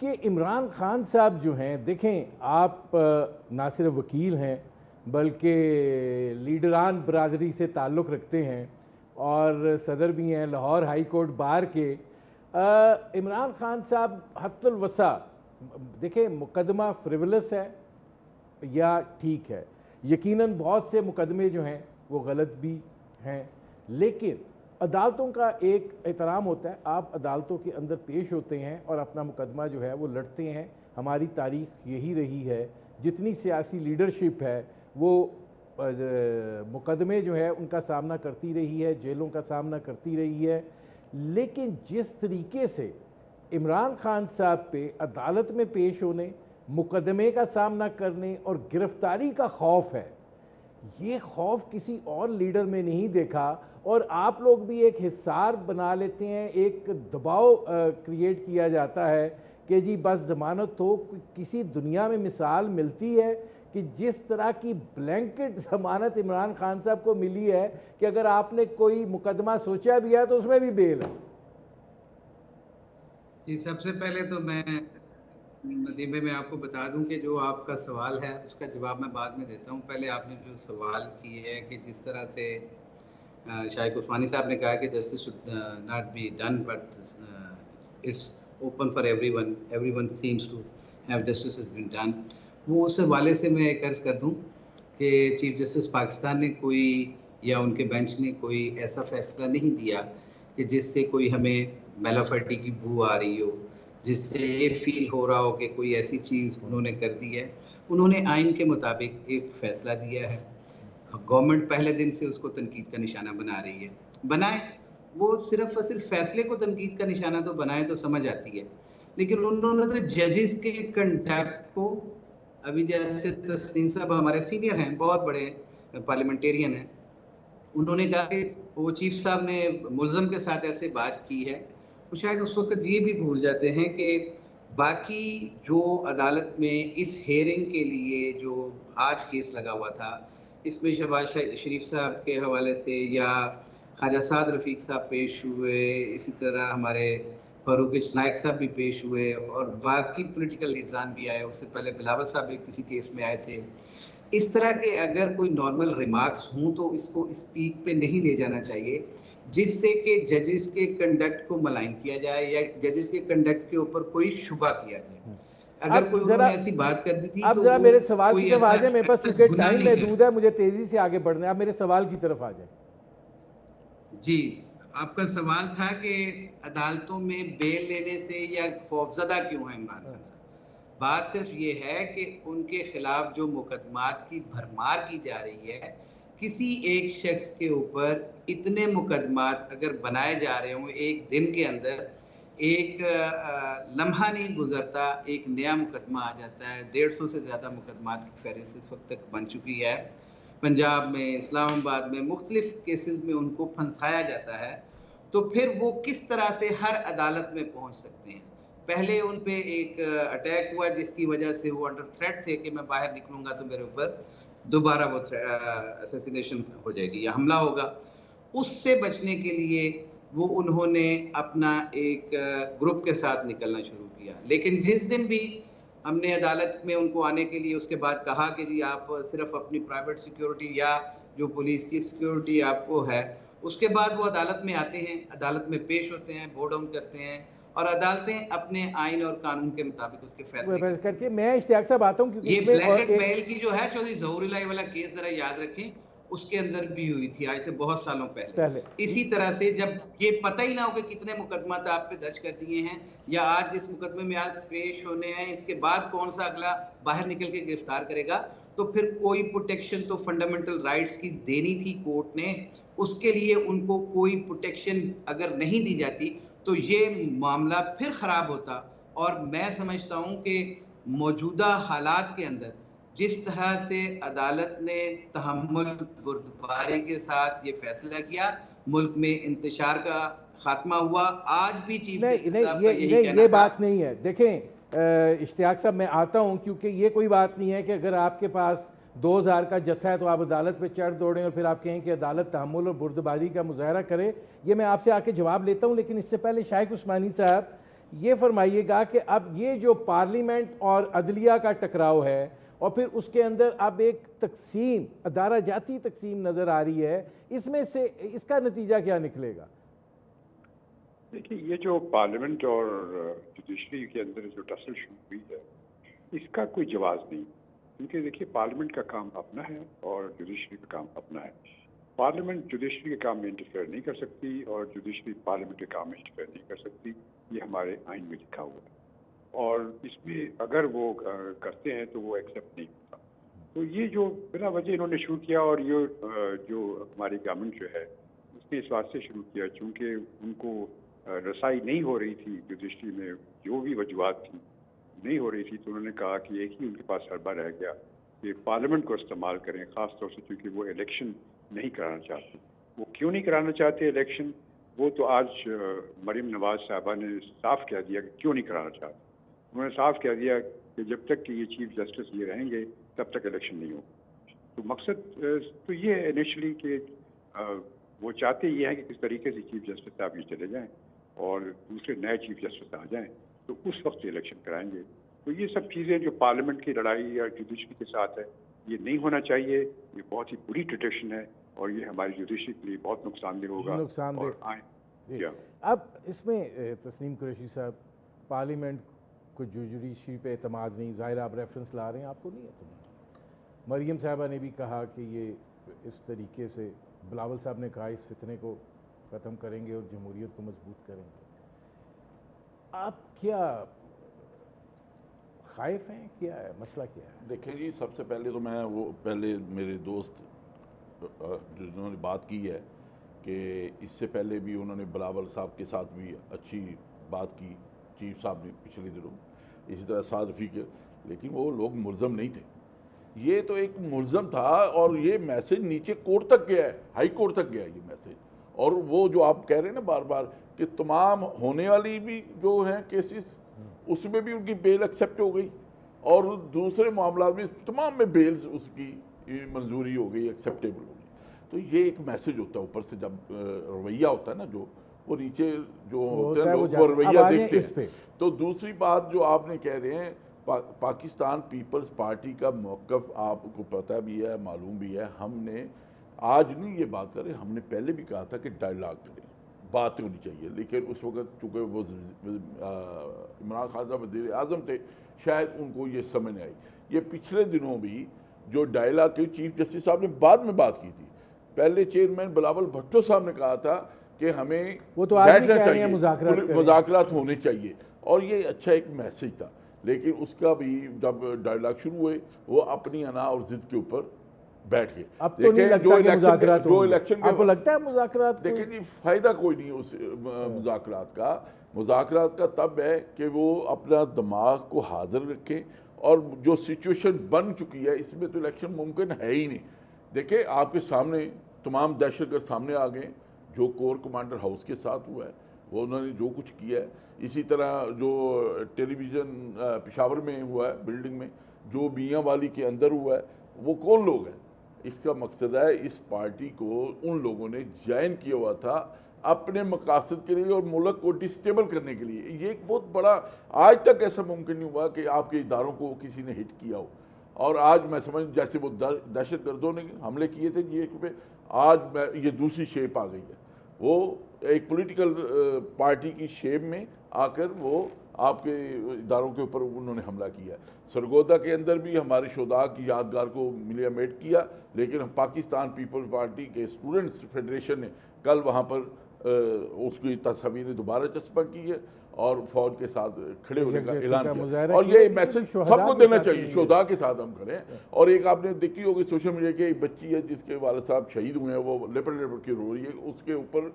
کہ عمران خان صاحب جو ہیں، دیکھیں آپ نہ صرف وکیل ہیں بلکہ لیڈران برادری سے تعلق رکھتے ہیں اور صدر بھی ہیں لاہور ہائی کورٹ بار کے. عمران خان صاحب حد الوسع، دیکھیں مقدمہ فریولس ہے یا ٹھیک ہے، یقیناً بہت سے مقدمے جو ہیں وہ غلط بھی ہیں، لیکن عدالتوں کا ایک احترام ہوتا ہے. آپ عدالتوں کے اندر پیش ہوتے ہیں اور اپنا مقدمہ جو ہے وہ لڑتے ہیں. ہماری تاریخ یہی رہی ہے، جتنی سیاسی لیڈرشپ ہے وہ مقدمے جو ہے ان کا سامنا کرتی رہی ہے، جیلوں کا سامنا کرتی رہی ہے. لیکن جس طریقے سے عمران خان صاحب پہ عدالت میں پیش ہونے، مقدمے کا سامنا کرنے اور گرفتاری کا خوف ہے، یہ خوف کسی اور لیڈر میں نہیں دیکھا. اور آپ لوگ بھی ایک حصار بنا لیتے ہیں، ایک دباؤ کریٹ کیا جاتا ہے کہ جی بس ضمانت ہو. کسی دنیا میں مثال ملتی ہے کہ جس طرح کی بلینکٹ ضمانت عمران خان صاحب کو ملی ہے کہ اگر آپ نے کوئی مقدمہ سوچا بھی ہے تو اس میں بھی بیل ہے؟ جی، سب سے پہلے تو میں ندیم بھائی میں آپ کو بتا دوں کہ جو آپ کا سوال ہے اس کا جواب میں بعد میں دیتا ہوں. پہلے آپ نے جو سوال کی ہے کہ جس طرح سے شائق عثمانی صاحب نے کہا کہ justice should not be done but it's open for everyone, everyone seems to have justice has been done. وہ اس حوالے سے میں ایک عرض کر دوں کہ چیف جسٹس پاکستان نے کوئی یا ان کے بینچ نے کوئی ایسا فیصلہ نہیں دیا کہ جس سے کوئی ہمیں میلافرٹی کی بو آ رہی ہو، جس سے یہ فیل ہو رہا ہو کہ کوئی ایسی چیز انہوں نے کر دی ہے. انہوں نے آئین کے مطابق ایک فیصلہ دیا ہے. گورنمنٹ پہلے دن سے اس کو تنقید کا نشانہ بنا رہی ہے. بنائے، وہ صرف اور صرف فیصلے کو تنقید کا نشانہ تو بنائے تو سمجھ آتی ہے، لیکن انہوں نے تو ججز کے کنڈکٹ کو، ابھی جیسے تسنیم صاحب ہمارے سینئر ہیں، بہت بڑے پارلیمنٹیرین ہیں، انہوں نے کہا کہ وہ چیف صاحب نے ملزم کے ساتھ ایسے بات کی ہے. وہ شاید اس وقت یہ بھی بھول جاتے ہیں کہ باقی جو عدالت میں اس ہیئرنگ کے لیے جو آج کیس لگا ہوا تھا، اس میں شہباز شریف صاحب کے حوالے سے یا خواجہ سعد رفیق صاحب پیش ہوئے، اسی طرح ہمارے فاروق نائک صاحب بھی پیش ہوئے اور باقی پولیٹیکل لیڈران بھی آئے. اس سے پہلے بلاول صاحب بھی کسی کیس میں آئے تھے. اس طرح کے اگر کوئی نارمل ریمارکس ہوں تو اس کو اسپیک پہ نہیں لے جانا چاہیے جس سے کہ ججز کے کنڈکٹ کو ملائن کیا جائے یا ججز کے کنڈکٹ کے اوپر کوئی شبہ کیا جائے. اگر کوئی انہوں نے ایسی بات کر دی تھی اب ذرا میرے سوال کی طرف آ جائیں، میرے پاس چونکہ ٹائم محدود ہے، مجھے تیزی سے آگے بڑھنا ہے. آپ میرے سوال کی طرف آ جائیں. جی، آپ کا سوال تھا کہ عدالتوں میں بیل لینے سے یا خوفزدہ کیوں ہیں عمران خان صاحب. بات صرف یہ ہے کہ ان کے خلاف جو مقدمات کی بھرمار کی جا رہی ہے، کسی ایک شخص کے اوپر اتنے مقدمات اگر بنائے جا رہے ہوں ایک دن کے اندر، ایک لمحہ نہیں گزرتا ایک نیا مقدمہ آ جاتا ہے. 150 سے زیادہ مقدمات کی فہرست اس وقت تک بن چکی ہے. پنجاب میں، اسلام آباد میں، مختلف کیسز میں ان کو پھنسایا جاتا ہے. تو پھر وہ کس طرح سے ہر عدالت میں پہنچ سکتے ہیں؟ پہلے ان پہ ایک اٹیک ہوا جس کی وجہ سے وہ انڈر تھریٹ تھے کہ میں باہر نکلوں گا تو میرے اوپر دوبارہ وہ اسیسینیشن ہو جائے گی یا حملہ ہوگا. اس سے بچنے کے لیے وہ انہوں نے اپنا ایک گروپ کے ساتھ نکلنا شروع کیا. لیکن جس دن بھی ہم نے عدالت میں ان کو آنے کے لیے اس کے بعد کہا کہ جی آپ صرف اپنی پرائیویٹ سیکیورٹی یا جو پولیس کی سیکیورٹی آپ کو ہے، اس کے بعد وہ عدالت میں آتے ہیں، عدالت میں پیش ہوتے ہیں، بورڈ ڈاؤن کرتے ہیں اور عدالتیں اپنے آئین اور قانون کے مطابق اس کے فیصلے کرتی ہیں. میں اشتیاق صاحب آتا ہوں کیونکہ یہ بلینکٹ بیل کی جو ہے چودھری ظہور الہی والا کیس ذرا یاد رکھیں، اس کے اندر بھی ہوئی تھی آج سے بہت سالوں پہلے. اسی طرح سے جب یہ پتہ ہی نہ ہو کہ کتنے مقدمات آپ پہ درج کر دیے ہیں یا آج جس مقدمے میں آج پیش ہونے ہیں اس کے بعد کون سا اگلا باہر نکل کے گرفتار کرے گا، تو پھر کوئی پروٹیکشن تو فنڈامنٹل رائٹس کی دینی تھی کورٹ نے. اس کے لیے ان کو کوئی پروٹیکشن اگر نہیں دی جاتی تو یہ معاملہ پھر خراب ہوتا. اور میں سمجھتا ہوں کہ موجودہ حالات کے اندر جس طرح سے عدالت نے تحمل بردباری کے ساتھ یہ فیصلہ کیا، ملک میں انتشار کا خاتمہ ہوا. آج بھی چیف جسٹس صاحب کا یہی کہنا تھا. یہ بات نہیں ہے. دیکھیں اشتیاق صاحب، میں آتا ہوں کیونکہ یہ کوئی بات نہیں ہے کہ اگر آپ کے پاس 2000 کا جتھا ہے تو آپ عدالت پہ چڑھ دوڑیں اور پھر آپ کہیں کہ عدالت تحمل اور بردباری کا مظاہرہ کرے. یہ میں آپ سے آ کے جواب لیتا ہوں، لیکن اس سے پہلے شائق عثمانی صاحب، یہ فرمائیے گا کہ اب یہ جو پارلیمنٹ اور عدلیہ کا ٹکراؤ ہے اور پھر اس کے اندر اب ایک تقسیم، ادارہ جاتی تقسیم نظر آ رہی ہے، اس میں سے اس کا نتیجہ کیا نکلے گا؟ دیکھیے یہ جو پارلیمنٹ اور جوڈیشری کے اندر جو ٹسل شروع ہوئی ہے اس کا کوئی جواز نہیں، کیونکہ دیکھیے پارلیمنٹ کا کام اپنا ہے اور جوڈیشری کا کام اپنا ہے۔ پارلیمنٹ جوڈیشری کے کام میں انٹرفیئر نہیں کر سکتی اور جوڈیشری پارلیمنٹ کے کام میں انٹرفیئر نہیں کر سکتی، یہ ہمارے آئین میں لکھا ہوا ہے، اور اس میں اگر وہ کرتے ہیں تو وہ ایکسیپٹ نہیں ہوتا۔ تو یہ جو بلا وجہ انہوں نے شروع کیا، اور یہ جو ہماری گورنمنٹ جو ہے اس نے اس واسطے شروع کیا چونکہ ان کو رسائی نہیں ہو رہی تھی جوڈیشری میں، جو بھی وجوہات تھیں نہیں ہو رہی تھی، تو انہوں نے کہا کہ ایک ہی ان کے پاس حربہ رہ گیا کہ پارلیمنٹ کو استعمال کریں، خاص طور سے کیونکہ وہ الیکشن نہیں کرانا چاہتے۔ وہ کیوں نہیں کرانا چاہتے الیکشن؟ وہ تو آج مریم نواز صاحبہ نے صاف کہہ دیا کہ کیوں نہیں کرانا چاہتے۔ انہوں نے صاف کہہ دیا کہ جب تک کہ یہ چیف جسٹس یہ رہیں گے تب تک الیکشن نہیں ہوگا۔ تو مقصد تو یہ ہے انیشلی کہ وہ چاہتے یہ ہیں کہ کس طریقے سے چیف جسٹس صاحب یہ چلے جائیں اور دوسرے نئے چیف جسٹس آ جائیں تو اس وقت الیکشن کرائیں گے۔ تو یہ سب چیزیں جو پارلیمنٹ کی لڑائی یا جوڈیشری کے ساتھ ہے یہ نہیں ہونا چاہیے، یہ بہت ہی بری ٹریڈیشن ہے اور یہ ہماری جوڈیشری کے لیے بہت نقصان دہ ہوگا۔ نقصان دہ۔ اب اس میں تسنیم قریشی صاحب، پارلیمنٹ کو جوڈیشری پہ اعتماد نہیں، ظاہر آپ ریفرنس لا رہے ہیں، آپ کو نہیں اعتماد۔ مریم صاحبہ نے بھی کہا کہ یہ اس طریقے سے، بلاول صاحب نے کہا اس فتنے کو ختم کریں گے اور جمہوریت کو مضبوط کریں گے۔ آپ کیا خائف ہیں؟ کیا ہے مسئلہ؟ کیا ہے؟ دیکھیں جی، سب سے پہلے تو میں وہ پہلے میرے دوست جنہوں نے بات کی ہے کہ اس سے پہلے بھی انہوں نے بلاول صاحب کے ساتھ بھی اچھی بات کی، چیف صاحب نے پچھلے دنوں، اسی طرح سعد رفیق کے، لیکن وہ لوگ ملزم نہیں تھے۔ یہ تو ایک ملزم تھا اور یہ میسج نیچے کورٹ تک گیا ہے، ہائی کورٹ تک گیا ہے یہ میسج۔ اور وہ جو آپ کہہ رہے ہیں نا بار بار کہ تمام ہونے والی بھی جو ہیں کیسز اس میں بھی ان کی بیل ایکسیپٹ ہو گئی اور دوسرے معاملات میں تمام میں بیلز اس کی منظوری ہو گئی، ایکسیپٹیبل ہو گئی۔ تو یہ ایک میسج ہوتا ہے اوپر سے، جب رویہ ہوتا ہے نا جو وہ نیچے جو ہوتے ہیں لوگ وہ رویہ دیکھتے ہیں۔ تو دوسری بات جو آپ نے کہہ رہے ہیں، پاکستان پیپلز پارٹی کا موقف آپ کو پتہ بھی ہے، معلوم بھی ہے۔ ہم نے آج نہیں یہ بات کریں، ہم نے پہلے بھی کہا تھا کہ ڈائیلاگ کریں، بات ہونی چاہیے، لیکن اس وقت چونکہ وہ عمران خان صاحب وزیر اعظم تھے، شاید ان کو یہ سمجھ نہیں آئی۔ یہ پچھلے دنوں بھی جو ڈائیلاگ کی چیف جسٹس صاحب نے بعد میں بات کی تھی، پہلے چیئرمین بلاول بھٹو صاحب نے کہا تھا کہ ہمیں بیٹھنا چاہیے، مذاکرات ہونے چاہیے، اور یہ اچھا ایک میسج تھا۔ لیکن اس کا بھی جب ڈائیلاگ شروع ہوئے وہ اپنی انا اور ضد کے اوپر بیٹھ گئے۔ اب تو نہیں لگتا کہ مذاکرات جو الیکشن آپ کو لگتا ہے مذاکرات؟ دیکھیں جی، فائدہ کوئی نہیں اس مذاکرات کا تب ہے کہ وہ اپنا دماغ کو حاضر رکھیں، اور جو سچویشن بن چکی ہے اس میں تو الیکشن ممکن ہے ہی نہیں۔ دیکھیں آپ کے سامنے تمام دہشت گرد سامنے آ گئے، جو کور کمانڈر ہاؤس کے ساتھ ہوا ہے وہ انہوں نے جو کچھ کیا ہے، اسی طرح جو ٹیلی ویژن پشاور میں ہوا ہے بلڈنگ میں، جو میاں والی کے اندر ہوا ہے، وہ کون لوگ ہیں؟ اس کا مقصد ہے اس پارٹی کو ان لوگوں نے جوائن کیا ہوا تھا اپنے مقاصد کے لیے اور ملک کو ڈسٹیبل کرنے کے لیے۔ یہ ایک بہت بڑا، آج تک ایسا ممکن نہیں ہوا کہ آپ کے اداروں کو کسی نے ہٹ کیا ہو، اور آج میں سمجھ جیسے وہ دہشت گردوں نے حملے کیے تھے جی پہ، آج یہ دوسری شیپ آ گئی ہے، وہ ایک پولیٹیکل پارٹی کی شیپ میں آ کر وہ آپ کے اداروں کے اوپر انہوں نے حملہ کیا۔ سرگودا کے اندر بھی ہمارے شہداء کی یادگار کو ملیامیٹ کیا، لیکن پاکستان پیپلز پارٹی کے اسٹوڈنٹس فیڈریشن نے کل وہاں پر اس کی تصاویریں دوبارہ چسپاں کی ہے اور فوج کے ساتھ کھڑے ہونے کا اعلان کیا، اور یہ میسج سب کو دینا چاہیے، شہداء کے ساتھ ہم کھڑے ہیں۔ اور ایک آپ نے دیکھی ہوگی سوشل میڈیا کی، ایک بچی ہے جس کے والد صاحب شہید ہوئے ہیں، وہ لپٹ کے رو رہی ہے، اس کے اوپر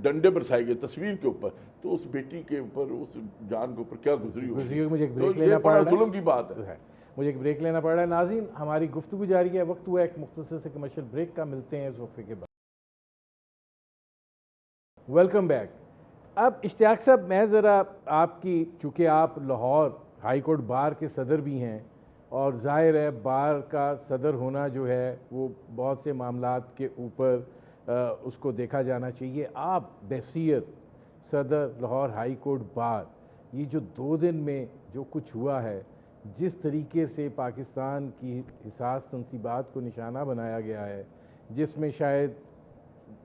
ڈنڈے برسائے گئے تصویر کے اوپر، تو اس بیٹی کے اوپر، اس جان کے اوپر کیا گزری ہوگی، تو یہ بڑا ظلم کی بات ہے۔ مجھے ایک بریک لینا پڑ رہا ہے۔ ناظرین، ہماری گفتگو جاری ہے، وقت ہوا ایک مختصر سے کمرشل بریک کا، ملتے ہیں اس وقفے کے بعد۔ Welcome back. اب اشتیاق صاحب، میں ذرا آپ کی، چونکہ آپ لاہور ہائی کورٹ بار کے صدر بھی ہیں، اور ظاہر ہے بار کا صدر ہونا جو ہے وہ بہت سے معاملات کے اوپر اس کو دیکھا جانا چاہیے۔ آپ بحیثیت صدر لاہور ہائی کورٹ بار، یہ جو 2 دن میں جو کچھ ہوا ہے، جس طریقے سے پاکستان کی حساس تنصیبات کو نشانہ بنایا گیا ہے، جس میں شاید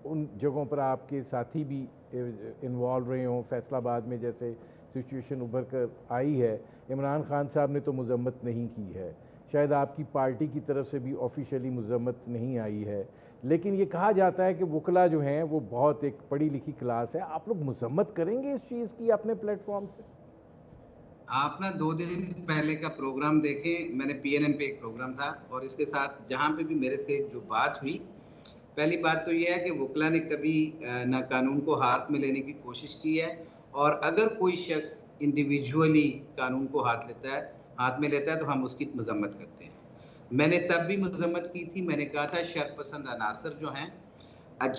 ان جگہوں پر آپ کے ساتھی بھی انوالو رہے ہوں، فیصل آباد میں جیسے سچویشن ابھر کر آئی ہے، عمران خان صاحب نے تو مذمت نہیں کی ہے، شاید آپ کی پارٹی کی طرف سے بھی آفیشیلی مذمت نہیں آئی ہے، لیکن یہ کہا جاتا ہے کہ وکلا جو ہیں وہ بہت ایک پڑھی لکھی کلاس ہے، آپ لوگ مذمت کریں گے اس چیز کی اپنے پلیٹ فارم سے؟ آپ نا 2 دن پہلے کا پروگرام دیکھیں، میں نے پی این این پہ ایک پروگرام تھا، اور اس کے ساتھ جہاں پہ بھی میرے سے جو بات ہوئی، پہلی بات تو یہ ہے کہ وکلا نے کبھی نہ قانون کو ہاتھ میں لینے کی کوشش کی ہے، اور اگر کوئی شخص انڈیویجولی قانون کو ہاتھ میں لیتا ہے تو ہم اس کی مذمت کرتے ہیں۔ میں نے تب بھی مذمت کی تھی، میں نے کہا تھا شر پسند عناصر جو ہیں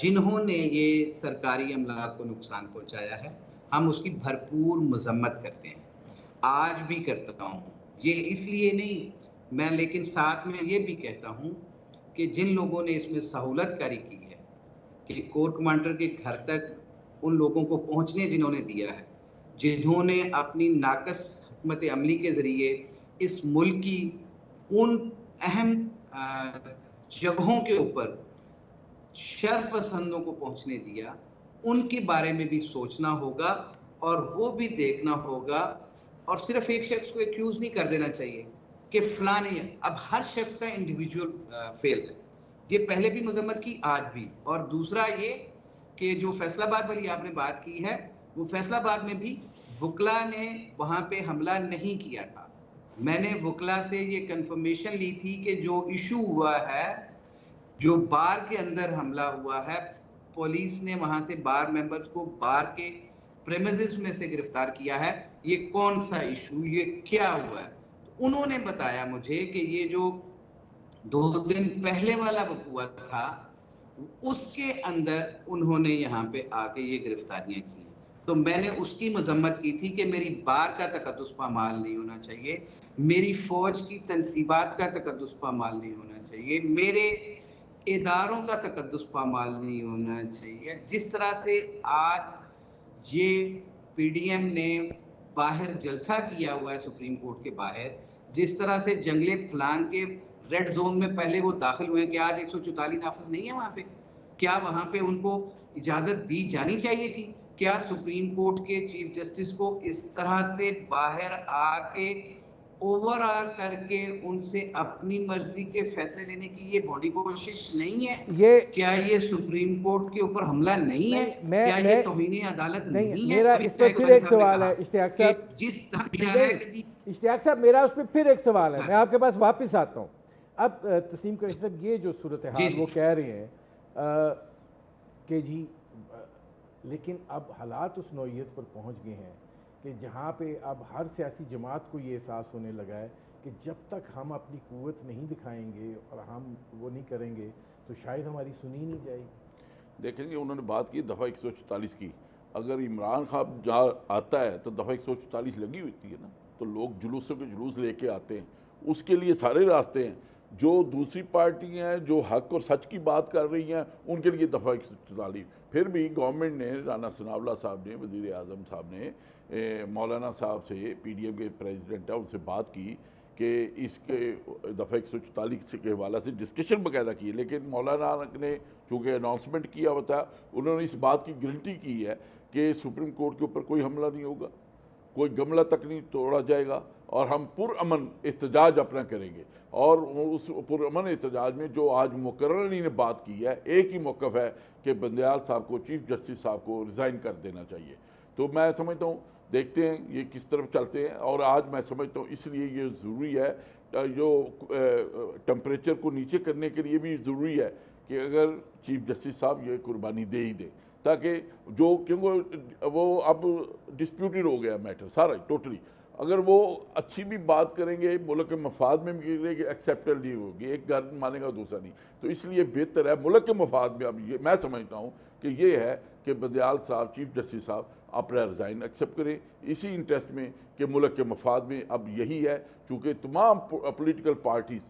جنہوں نے یہ سرکاری املاک کو نقصان پہنچایا ہے، ہم اس کی بھرپور مذمت کرتے ہیں، آج بھی کرتا ہوں۔ یہ اس لیے نہیں میں، لیکن ساتھ میں یہ بھی کہتا ہوں کہ جن لوگوں نے اس میں سہولت کاری کی ہے کہ کور کمانڈر کے گھر تک ان لوگوں کو پہنچنے جنہوں نے دیا ہے، جنہوں نے اپنی ناقص حکمت عملی کے ذریعے اس ملک کی ان اہم جگہوں کے اوپر شر پسندوں کو پہنچنے دیا، ان کے بارے میں بھی سوچنا ہوگا، اور وہ بھی دیکھنا ہوگا، اور صرف ایک شخص کو ایکیوز نہیں کر دینا چاہیے کہ فلاں نہیں ہے۔ اب ہر شخص کا انڈیویجول فیل ہے، یہ پہلے بھی مذمت کی، آج بھی۔ اور دوسرا یہ کہ جو فیصل آباد والی آپ نے بات کی ہے، وہ فیصل آباد میں بھی وکلا نے وہاں پہ حملہ نہیں کیا تھا۔ میں نے وکلا سے یہ کنفرمیشن لی تھی کہ جو ایشو ہوا ہے، جو بار کے اندر حملہ ہوا ہے، پولیس نے وہاں سے بار ممبرز کو بار کے پریمیزز میں سے گرفتار کیا ہے، یہ کون سا ایشو، یہ کیا ہوا ہے؟ انہوں نے بتایا مجھے کہ یہ جو 2 دن پہلے والا ہوا تھا، اس کے اندر انہوں نے یہاں پہ آ کے یہ گرفتاریاں کی۔ تو میں نے اس کی مذمت کی تھی کہ میری بار کا تقدس پامال نہیں ہونا چاہیے، میری فوج کی تنصیبات کا تقدس پامال نہیں ہونا چاہیے، میرے اداروں کا تقدس پامال نہیں ہونا چاہیے۔ جس طرح سے آج یہ پی ڈی ایم نے باہر جلسہ کیا ہوا ہے سپریم کورٹ کے باہر، جس طرح سے جنگلے پھلان کے ریڈ زون میں پہلے وہ داخل ہوئے ہیں کہ آج 144 نافذ نہیں ہے وہاں پہ، کیا وہاں پہ ان کو اجازت دی جانی چاہیے تھی؟ کیا سپریم کورٹ کے چیف جسٹس کو اس طرح سے باہر آ کے اوور آل کر کے ان سے اپنی مرضی کے فیصلے لینے کی یہ بڑی کوشش نہیں ہے؟ کیا یہ سپریم کورٹ کے اوپر حملہ نہیں ہے؟ کیا یہ توہین عدالت نہیں ہے؟ میرا اس پہ پھر ایک سوال ہے اشتیاق صاحب، اشتیاق صاحب میرا اس پہ پھر ایک سوال ہے، میں آپ کے پاس واپس آتا ہوں۔ اب تسلیم قریشی صاحب یہ جو صورتحال وہ کہہ رہے ہیں کہ جی، لیکن اب حالات اس نوعیت پر پہنچ گئے ہیں کہ جہاں پہ اب ہر سیاسی جماعت کو یہ احساس ہونے لگا ہے کہ جب تک ہم اپنی قوت نہیں دکھائیں گے اور ہم وہ نہیں کریں گے تو شاید ہماری سنی نہیں جائے گی۔ دیکھیں گے انہوں نے بات کی دفعہ 144 کی، اگر عمران خان جہاں آتا ہے تو دفعہ 144 لگی ہوتی ہے نا، تو لوگ جلوسوں کے جلوس لے کے آتے ہیں، اس کے لیے سارے راستے ہیں۔ جو دوسری پارٹی ہیں جو حق اور سچ کی بات کر رہی ہیں ان کے لیے دفعہ 144۔ پھر بھی گورنمنٹ نے، رانا ثناء اللہ صاحب نے، وزیر اعظم صاحب نے مولانا صاحب سے، پی ڈی ایم کے پریزیڈنٹ ہیں، ان سے بات کی کہ اس کے دفعہ 144 کے حوالہ سے ڈسکشن باقاعدہ کی، لیکن مولانا نے چونکہ اناؤنسمنٹ کیا ہوا تھا، انہوں نے اس بات کی گارنٹی کی ہے کہ سپریم کورٹ کے اوپر کوئی حملہ نہیں ہوگا، کوئی گملہ تک نہیں توڑا جائے گا، اور ہم پرامن احتجاج اپنا کریں گے۔ اور اس پرامن احتجاج میں جو آج مقرری نے بات کی ہے، ایک ہی موقف ہے کہ بندیال صاحب کو، چیف جسٹس صاحب کو ریزائن کر دینا چاہیے۔ تو میں سمجھتا ہوں دیکھتے ہیں یہ کس طرف چلتے ہیں، اور آج میں سمجھتا ہوں اس لیے یہ ضروری ہے، جو ٹمپریچر کو نیچے کرنے کے لیے بھی ضروری ہے کہ اگر چیف جسٹس صاحب یہ قربانی دے ہی دیں، تاکہ جو کیونکہ وہ اب ڈسپیوٹڈ ہو گیا میٹر سارا ٹوٹلی، اگر وہ اچھی بھی بات کریں گے، ملک کے مفاد میں بھی کریں گے، ایکسیپٹل نہیں ہوگی، ایک گھر مانے گا دوسرا نہیں، تو اس لیے بہتر ہے ملک کے مفاد میں اب یہ میں سمجھتا ہوں کہ یہ ہے کہ بندیال صاحب، چیف جسٹس صاحب اپنا ریزائن ایکسیپٹ کریں، اسی انٹرسٹ میں کہ ملک کے مفاد میں اب یہی ہے، چونکہ تمام پولیٹیکل پارٹیز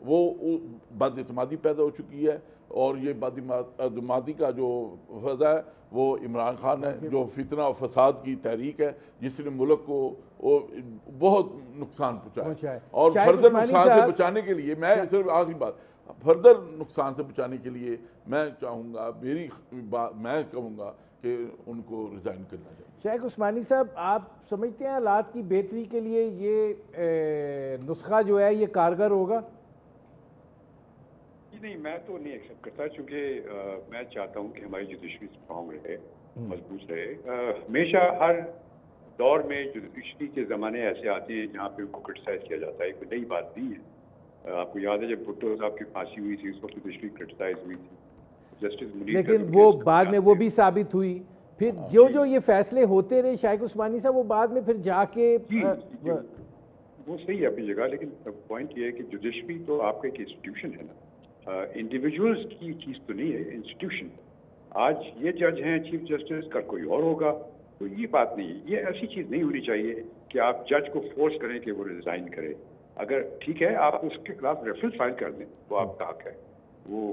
وہ بد اعتمادی پیدا ہو چکی ہے، اور یہ بد اعتمادی کا جو وجہ ہے وہ عمران خان ہے، جو فتنہ و فساد کی تحریک ہے، جس نے ملک کو بہت نقصان پہنچایا ہے۔ اور فردر نقصان سے بچانے کے لیے میں صرف آخری بات، فردر نقصان سے بچانے کے لیے میں چاہوں گا، میں کہوں گا کہ ان کو ریزائن کرنا چاہیے۔ شیخ عثمانی صاحب، آپ سمجھتے ہیں حالات کی بہتری کے لیے یہ نسخہ جو ہے یہ کارگر ہوگا؟ نہیں، میں تو نہیں ایکسیپٹ کرتا، چونکہ میں چاہتا ہوں کہ ہماری جوڈیشری اسٹرانگ رہے، مضبوط رہے۔ ہمیشہ ہر دور میں جوڈیشری کے زمانے ایسے آتے ہیں جہاں پہ ان کو کرٹیسائز کیا جاتا ہے، کوئی نئی بات نہیں ہے۔ آپ کو یاد ہے جب بھٹو صاحب کی پھانسی ہوئی تھی، اس وقت جوڈیشری کرٹیسائز ہوئی تھی، جسٹس منیر، لیکن وہ بعد میں وہ بھی ثابت ہوئی۔ پھر جو یہ فیصلے ہوتے رہے شیخ عثمانی صاحب، وہ بعد میں پھر جا کے وہ صحیح ہے اپنی جگہ، لیکن پوائنٹ یہ ہے کہ جوڈیشری تو آپ کا ایک انسٹیٹیوشن ہے نا، انڈیویجولز کی چیز تو نہیں ہے، انسٹیٹیوشن۔ آج یہ جج ہیں چیف جسٹس، کل کوئی اور ہوگا، تو یہ بات نہیں ہے۔ یہ ایسی چیز نہیں ہونی چاہیے کہ آپ جج کو فورس کریں کہ وہ ریزائن کرے۔ اگر ٹھیک ہے آپ اس کے خلاف ریفرنس فائل کر دیں، وہ آپ کا حق ہے، وہ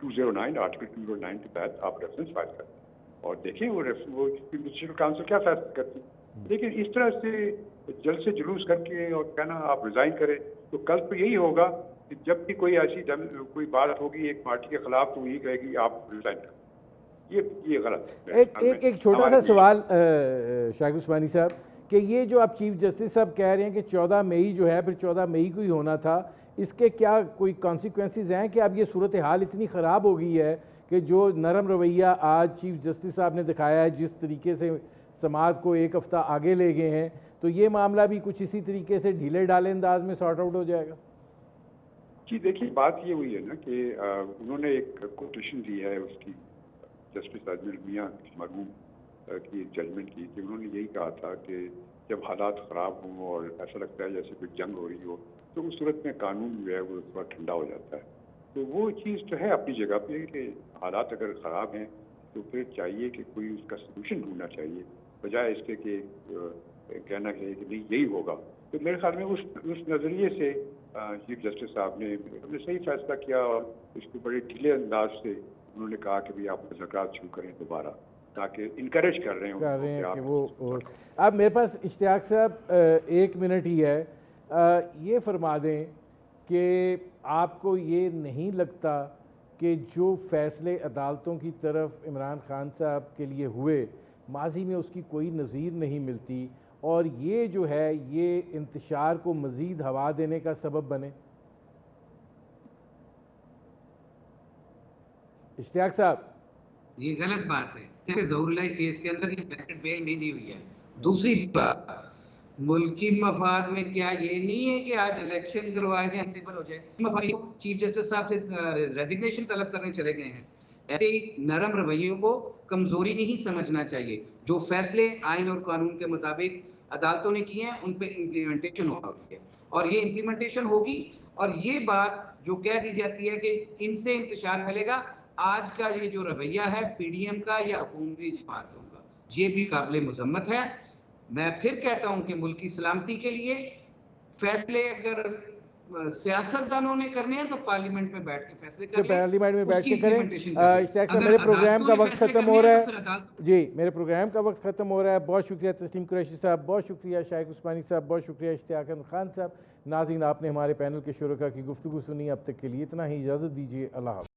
209 آرٹیکل 209 کے تحت آپ ریفرنس فائل کر دیں اور دیکھیں وہ جوڈیشل کاؤنسل کیا فیصلہ کرتی ہے۔ لیکن اس طرح سے جلد سے جلوس کر کے اور کہنا آپ ریزائن کریں، تو کل تو یہی ہوگا کہ جب بھی کوئی ایسی کوئی بات ہوگی ایک پارٹی کے خلاف، تو یہی کہے گی آپ ریزائن کریں۔ یہ غلط ہے۔ ایک چھوٹا سا سوال شیخ عثمانی صاحب، کہ یہ جو آپ چیف جسٹس صاحب کہہ رہے ہیں کہ 14 مئی جو ہے پھر 14 مئی کو ہی ہونا تھا، اس کے کیا کوئی کانسیکوینسز ہیں کہ اب یہ صورتحال اتنی خراب ہو گئی ہے کہ جو نرم رویہ آج چیف جسٹس صاحب نے دکھایا ہے، جس طریقے سے سماعت کو ایک ہفتہ آگے لے گئے ہیں، تو یہ معاملہ بھی کچھ اسی طریقے سے ڈھیلے ڈالے انداز میں سارٹ آؤٹ ہو جائے گا؟ جی دیکھیے، بات یہ ہوئی ہے نا کہ انہوں نے ایک کوٹیشن دی ہے اس کی، جسٹس اجمل میاں مرحوم کی ایک ججمنٹ کی، کہ انہوں نے یہی کہا تھا کہ جب حالات خراب ہوں اور ایسا لگتا ہے جیسے کوئی جنگ ہو رہی ہو، تو اس صورت میں قانون جو ہے وہ تھوڑا ٹھنڈا ہو جاتا ہے۔ تو وہ چیز تو ہے اپنی جگہ پہ کہ حالات اگر خراب ہیں تو پھر چاہیے کہ کوئی اس کا سلوشن ڈھونڈنا چاہیے، بجائے اس کے کہ کہنا ہے کہ نہیں یہی ہوگا۔ تو میرے خیال میں اس نظریے سے چیف جسٹس صاحب نے صحیح فیصلہ کیا، اور اس کو بڑے ڈھیلے انداز سے انہوں نے کہا کہ آپ مذاکرات شروع کریں دوبارہ، تاکہ انکریج کر رہے ہیں کہ وہ۔ اب میرے پاس اشتیاق صاحب 1 منٹ ہی ہے، یہ فرما دیں کہ آپ کو یہ نہیں لگتا کہ جو فیصلے عدالتوں کی طرف عمران خان صاحب کے لیے ہوئے، ماضی میں اس کی کوئی نظیر نہیں ملتی، اور یہ جو ہے یہ انتشار کو مزید ہوا دینے کا سبب بنے؟ اشتیاق صاحب، یہ غلط بات ہے۔ ظہور اللہ کیس کے اندر یہ بریکٹ بیل نہیں دی ہوئی ہے۔ دوسری بات، ملکی مفاد میں کیا یہ نہیں ہے کہ آج الیکشن کروائے جائیں، سیبل ہو جائے؟ چیف جسٹس صاحب سے ریزگنیشن طلب کرنے چلے گئے ہیں۔ ایسے ہی نرم رویوں کو کمزوری نہیں سمجھنا چاہیے۔ جو فیصلے آئین اور قانون کے مطابق عدالتوں نے کیے ہیں ان پہ امپلیمنٹیشن ہوگی، اور یہ امپلیمنٹیشن ہوگی۔ اور یہ بات جو کہہ دی جاتی ہے کہ ان سے انتشار پھیلے گا، آج کا یہ جو رویہ ہے پی ڈی ایم کا یا حکومتی جماعتوں کا، یہ بھی قابل مذمت ہے۔ میں پھر کہتا ہوں کہ ملک کی سلامتی کے لیے فیصلے اگر سیاستدانوں نے کرنے ہیں تو پارلیمنٹ میں بیٹھ کے فیصلے کر لیں، پارلیمنٹ میں بیٹھ کے کریں۔ اشتیاق صاحب، اگر میرے پروگرام کا عدالتوں نے وقت فیصلے ختم کرنے ہو رہا ہیں تو پھر ہے عدالت، جی، میرے پروگرام کا وقت ختم ہو رہا ہے۔ بہت شکریہ تسلیم قریشی صاحب، بہت شکریہ شیخ عثمانی صاحب، بہت شکریہ اشتیاق احمد خان صاحب۔ ناظرین، آپ نے ہمارے پینل کے شرکاء کی گفتگو سنی، اب تک کے لیے اتنا ہی، اجازت دیجیے، اللہ حافظ۔